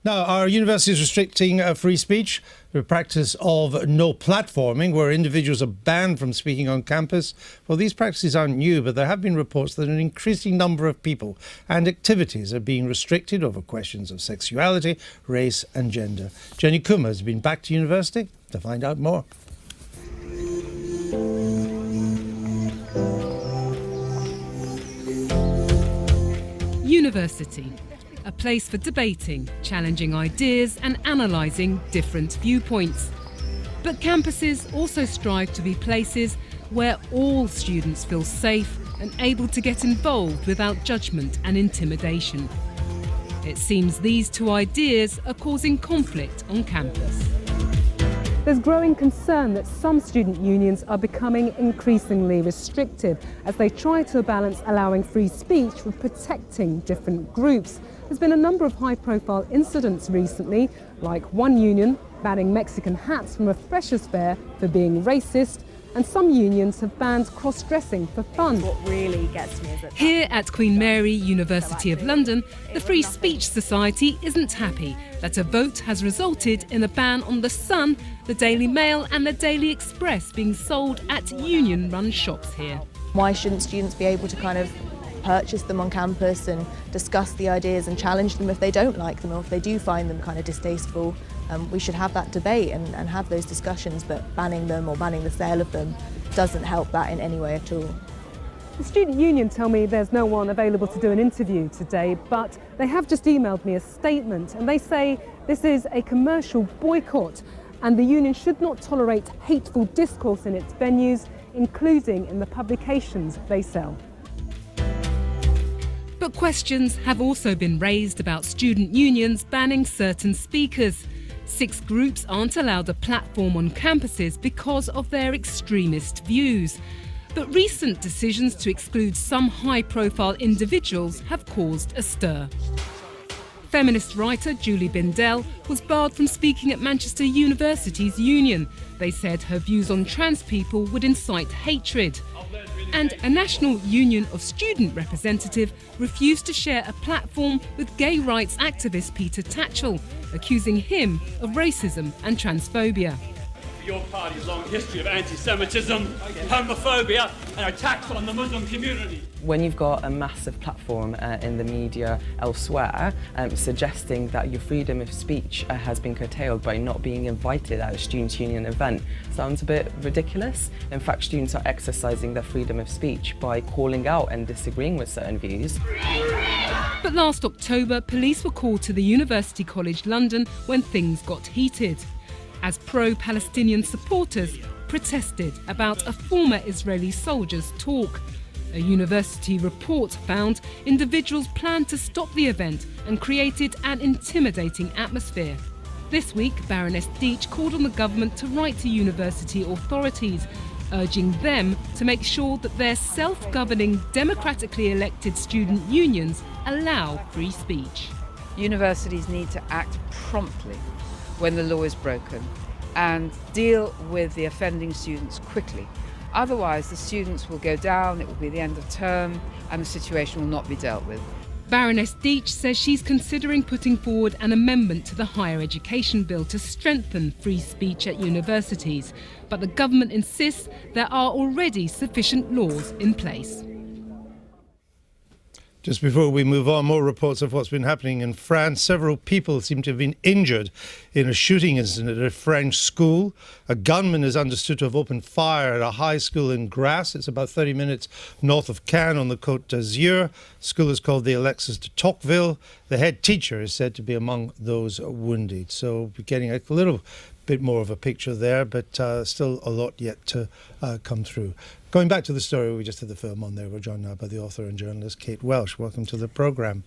Now, our university is restricting free speech, the practice of no platforming, where individuals are banned from speaking on campus. Well, these practices aren't new, but there have been reports that an increasing number of people and activities are being restricted over questions of sexuality, race and gender. Jenny Kuma has been back to university to find out more. University, a place for debating, challenging ideas and analysing different viewpoints. But campuses also strive to be places where all students feel safe and able to get involved without judgment and intimidation. It seems these two ideas are causing conflict on campus. There's growing concern that some student unions are becoming increasingly restrictive as they try to balance allowing free speech with protecting different groups. There's been a number of high-profile incidents recently, like one union banning Mexican hats from a freshers' fair for being racist, and some unions have banned cross-dressing for fun. What really gets me is that here at Queen Mary, University of London, the Free Speech Society isn't happy that a vote has resulted in a ban on The Sun, the Daily Mail and the Daily Express being sold at union-run shops here. why shouldn't students be able to kind of purchase them on campus and discuss the ideas and challenge them if they don't like them or if they do find them kind of distasteful? We should have that debate and have those discussions, but banning them or banning the sale of them doesn't help that in any way at all. The student union tell me there's no one available to do an interview today, but they have just emailed me a statement and they say this is a commercial boycott and the union should not tolerate hateful discourse in its venues, including in the publications they sell. But questions have also been raised about student unions banning certain speakers. 6 groups aren't allowed a platform on campuses because of their extremist views. But recent decisions to exclude some high-profile individuals have caused a stir. Feminist writer Julie Bindel was barred from speaking at Manchester University's union. They said her views on trans people would incite hatred. And a National Union of Student representative refused to share a platform with gay rights activist Peter Tatchell, accusing him of racism and transphobia. Your party's long history of anti-Semitism, homophobia and attacks on the Muslim community. When you've got a massive platform in the media elsewhere suggesting that your freedom of speech has been curtailed by not being invited at a students' union event sounds a bit ridiculous. In fact, students are exercising their freedom of speech by calling out and disagreeing with certain views. But last October, police were called to the University College London when things got heated, as pro-Palestinian supporters protested about a former Israeli soldier's talk. A university report found individuals planned to stop the event and created an intimidating atmosphere. This week, Baroness Deach called on the government to write to university authorities, urging them to make sure that their self-governing, democratically elected student unions allow free speech. Universities need to act promptly when the law is broken and deal with the offending students quickly. Otherwise, the students will go down, it will be the end of term, and the situation will not be dealt with. Baroness Deach says she's considering putting forward an amendment to the Higher Education Bill to strengthen free speech at universities, but the government insists there are already sufficient laws in place. Just before we move on, more reports of what's been happening in France. Several people seem to have been injured in a shooting incident at a French school. A gunman is understood to have opened fire at a high school in Grasse. It's about 30 minutes north of Cannes on the Côte d'Azur. The school is called the Alexis de Tocqueville. The head teacher is said to be among those wounded. So we're getting a little bit more of a picture there, but still a lot yet to come through. Going back to the story, we just had the film on there. We're joined now by the author and journalist Kate Welsh. Welcome to the programme.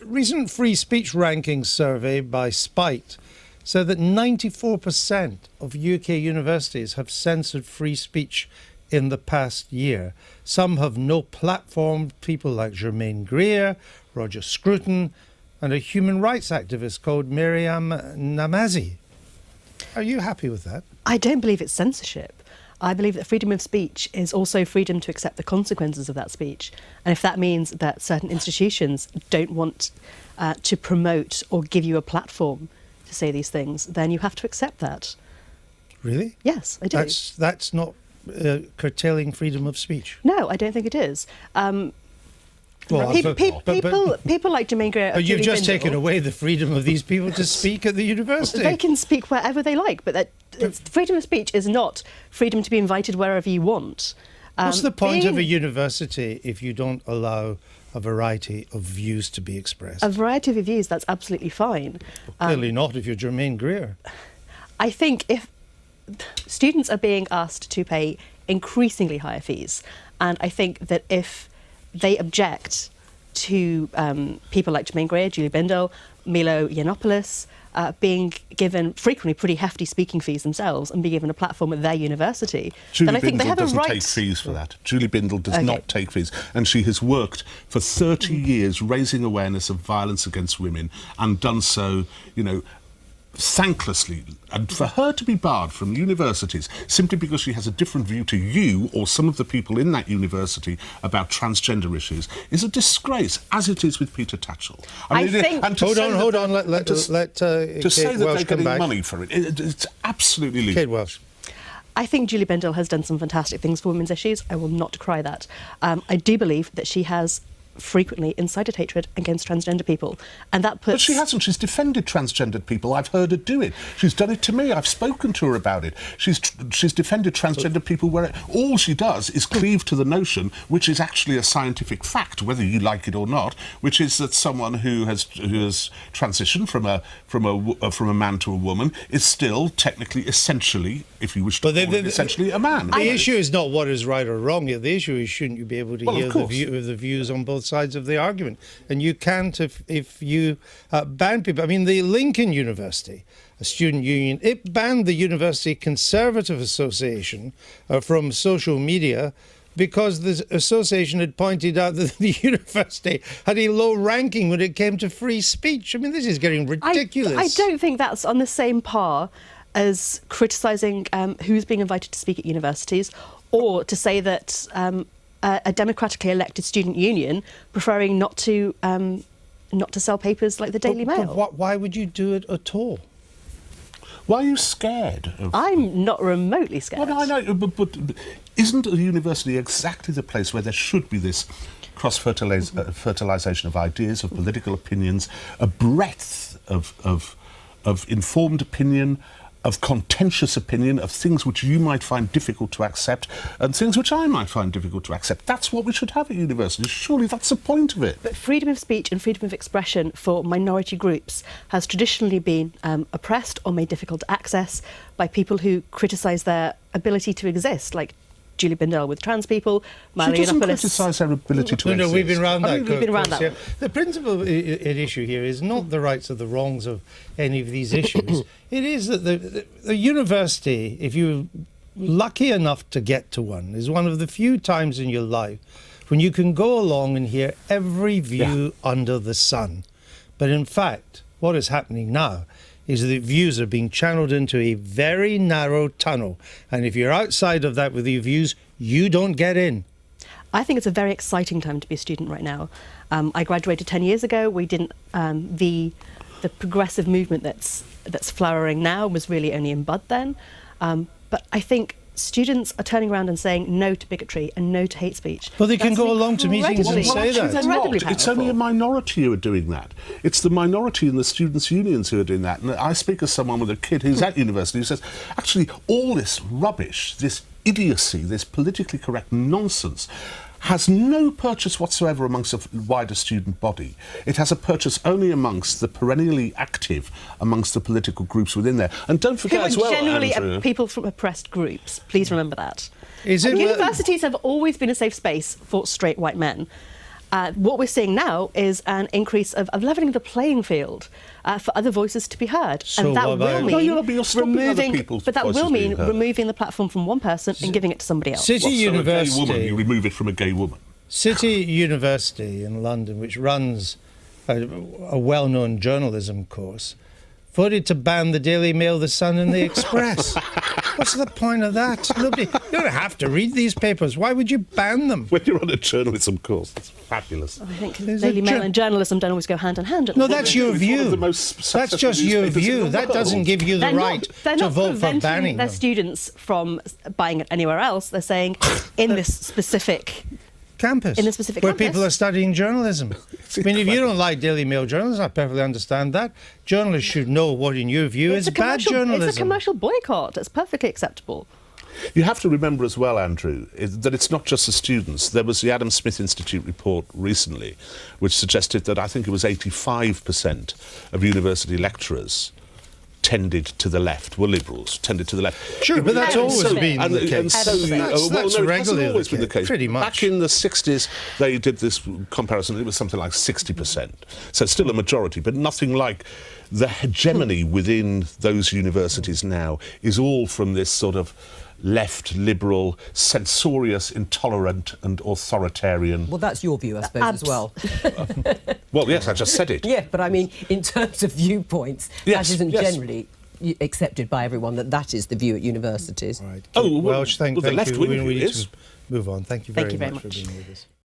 Recent free speech rankings survey by Spite said that 94% of UK universities have censored free speech in the past year. Some have no platform, people like Germaine Greer, Roger Scruton, and a human rights activist called Miriam Namazi. Are you happy with that? I don't believe it's censorship. I believe that freedom of speech is also freedom to accept the consequences of that speech. And if that means that certain institutions don't want to promote or give you a platform to say these things, then you have to accept that. Really? Yes, I do. That's not curtailing freedom of speech. No, I don't think it is. Well, people like Jermaine Greer. But you've just taken away the freedom of these people to speak at the university. They can speak wherever they like, but freedom of speech is not freedom to be invited wherever you want. What's the point of a university if you don't allow a variety of views to be expressed? A variety of views, that's absolutely fine. Clearly not if you're Jermaine Greer. I think if students are being asked to pay increasingly higher fees, and I think that if they object to people like Jermaine Greer, Julie Bindel, Milo Yiannopoulos being given frequently pretty hefty speaking fees themselves and be given a platform at their university, then I think they have a right. Julie Bindel doesn't take fees for that. Julie Bindel does not take fees, and she has worked for 30 years raising awareness of violence against women and done so, you know, thanklessly. And for her to be barred from universities simply because she has a different view to you or some of the people in that university about transgender issues is a disgrace, as it is with Peter Tatchell. I mean, hold on. Let to say that they're getting back. money for it, it's absolutely legal. Kate Welsh. I think Julie Bindel has done some fantastic things for women's issues. I will not decry that. I do believe that she has frequently incited hatred against transgender people, and that puts... But she hasn't. She's defended transgendered people. I've heard her do it. She's done it to me. I've spoken to her about it. She's defended transgender people where all she does is cleave to the notion, which is actually a scientific fact, whether you like it or not, which is that someone who has transitioned from a man to a woman is still technically, essentially, if you wish to call it, essentially a man. The issue is not what is right or wrong here. The issue is, shouldn't you be able to hear the views on both sides of the argument? And you can't if you ban people. I mean, the Lincoln University, a student union, it banned the University Conservative Association from social media because the association had pointed out that the university had a low ranking when it came to free speech. I mean, this is getting ridiculous. I don't think that's on the same par as criticising who's being invited to speak at universities, or to say that a democratically elected student union preferring not to sell papers like the Daily Mail. But why would you do it at all? Why are you scared? I'm not remotely scared. Well, I know, but isn't a university exactly the place where there should be this cross-fertilisation of ideas, of political opinions, a breadth of informed opinion, of contentious opinion, of things which you might find difficult to accept and things which I might find difficult to accept? That's what we should have at universities. Surely that's the point of it. But freedom of speech and freedom of expression for minority groups has traditionally been oppressed or made difficult to access by people who criticise their ability to exist, like Julie Bindel with trans people, Milo Yiannopoulos. She doesn't criticise their ability to exist. No, we've been round that. We've been round that. Yeah. The principal issue here is not the rights or the wrongs of any of these issues. It is that the university, if you're lucky enough to get to one, is one of the few times in your life when you can go along and hear every view under the sun. But in fact, what is happening now is that views are being channeled into a very narrow tunnel. And if you're outside of that with your views, you don't get in. I think it's a very exciting time to be a student right now. I graduated 10 years ago. We didn't... The progressive movement that's flowering now was really only in bud then. But I think students are turning around and saying no to bigotry and no to hate speech. Well, they can go along to meetings and say that. It's only a minority who are doing that. It's the minority in the students' unions who are doing that. And I speak as someone with a kid who's at university who says, actually, all this rubbish, this idiocy, this politically correct nonsense has no purchase whatsoever amongst a wider student body. It has a purchase only amongst the perennially active, amongst the political groups within there. And don't forget as well, generally Andrew, people from oppressed groups. Please remember that. Universities have always been a safe space for straight white men. What we're seeing now is an increase of levelling the playing field for other voices to be heard. So and that will mean removing the platform from one person and giving it to somebody else. City University. A gay woman, you remove it from a gay woman. City University in London, which runs a well-known journalism course, voted to ban the Daily Mail, the Sun and the Express. What's the point of that? Nobody, you don't have to read these papers. Why would you ban them? When you're on a journalism course, it's fabulous. I think Daily Mail and journalism don't always go hand in hand. No, that's your view. That's That's just your view. That doesn't give you the right to vote for banning their them. students from buying it anywhere else. They're saying in this specific Campus, in a specific where campus. people are studying journalism. I mean, if you don't like Daily Mail journalism, I perfectly understand that. Journalists should know what, in your view, is bad journalism. It's a commercial boycott. It's perfectly acceptable. You have to remember as well, Andrew, that it's not just the students. There was the Adam Smith Institute report recently, which suggested that I think it was 85% of university lecturers tended to the left, were liberals, tended to the left. Sure, but that's always been the case. And so, That's it regularly hasn't always been the case. Pretty much. Back in the 60s, they did this comparison, it was something like 60%. So it's still a majority, but nothing like the hegemony within those universities now is all from this sort of left, liberal, censorious, intolerant and authoritarian... Well, that's your view, I suppose, as well. Well, yes, I just said it. Yeah, but I mean, in terms of viewpoints, Yes, that isn't yes. generally accepted by everyone, that is the view at universities. Right. Oh, well, Welch, thank the you. left-wing We view need is. to move on. Thank you Thank very you very much for much. being with us.